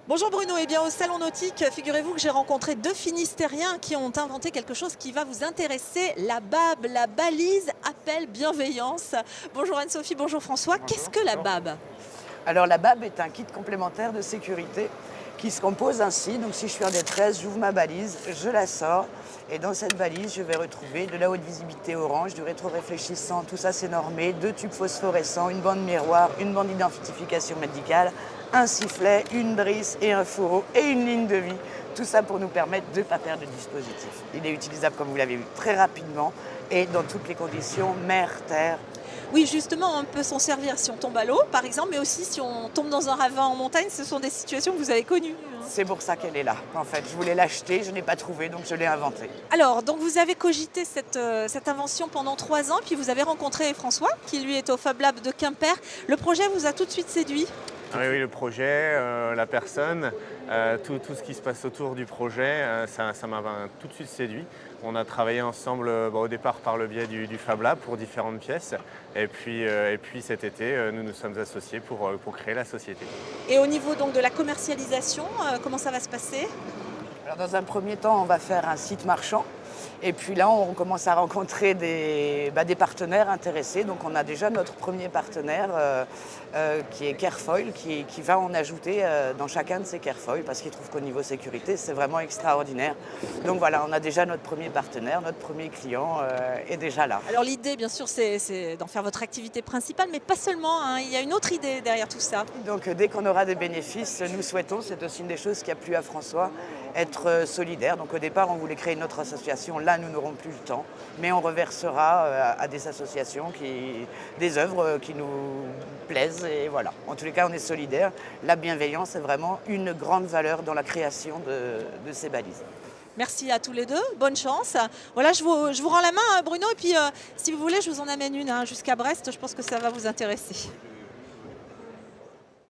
Bonjour Bruno, eh bien au Salon Nautique, figurez-vous que j'ai rencontré deux Finistériens qui ont inventé quelque chose qui va vous intéresser, la BAB, la balise appel bienveillance. Bonjour Anne-Sophie, bonjour François, qu'est-ce Bonjour. que la Bonjour. BAB? Alors la BAB est un kit complémentaire de sécurité qui se compose ainsi. Donc si je suis en détresse, j'ouvre ma balise, je la sors et dans cette balise, je vais retrouver de la haute visibilité orange, du rétro-réfléchissant, tout ça c'est normé, deux tubes phosphorescents, une bande miroir, une bande d'identification médicale, un sifflet, une drisse et un fourreau et une ligne de vie. Tout ça pour nous permettre de ne pas perdre le dispositif. Il est utilisable, comme vous l'avez vu, très rapidement et dans toutes les conditions, mer, terre. Oui, justement, on peut s'en servir si on tombe à l'eau, par exemple, mais aussi si on tombe dans un ravin en montagne, ce sont des situations que vous avez connues. C'est pour ça qu'elle est là. En fait, je voulais l'acheter, je n'ai pas trouvé, donc je l'ai inventée. Alors, donc vous avez cogité cette invention pendant 3 ans, puis vous avez rencontré François, qui lui est au Fab Lab de Quimper. Le projet vous a tout de suite séduit? Oui, oui, le projet, la personne, tout ce qui se passe autour du projet, ça m'a tout de suite séduit. On a travaillé ensemble au départ par le biais du Fab Lab pour différentes pièces. Et puis cet été, nous nous sommes associés pour créer la société. Et au niveau donc de la commercialisation, comment ça va se passer? Alors, dans un premier temps, on va faire un site marchand. Et puis là, on commence à rencontrer des partenaires intéressés. Donc on a déjà notre premier partenaire qui est Carefoil, qui va en ajouter dans chacun de ses Carefoil parce qu'il trouve qu'au niveau sécurité, c'est vraiment extraordinaire. Donc voilà, on a déjà notre premier partenaire, notre premier client est déjà là. Alors l'idée, bien sûr, c'est d'en faire votre activité principale, mais pas seulement, hein. Il y a une autre idée derrière tout ça. Donc dès qu'on aura des bénéfices, nous souhaitons, c'est aussi une des choses qui a plu à François, être solidaire. Donc au départ, on voulait créer notre association. Là, nous n'aurons plus le temps, mais on reversera à des associations, des œuvres qui nous plaisent. Et voilà. En tous les cas, on est solidaire. La bienveillance est vraiment une grande valeur dans la création de ces balises. Merci à tous les deux, bonne chance. Voilà, je vous rends la main, Bruno, et puis si vous voulez, je vous en amène une, hein, jusqu'à Brest. Je pense que ça va vous intéresser.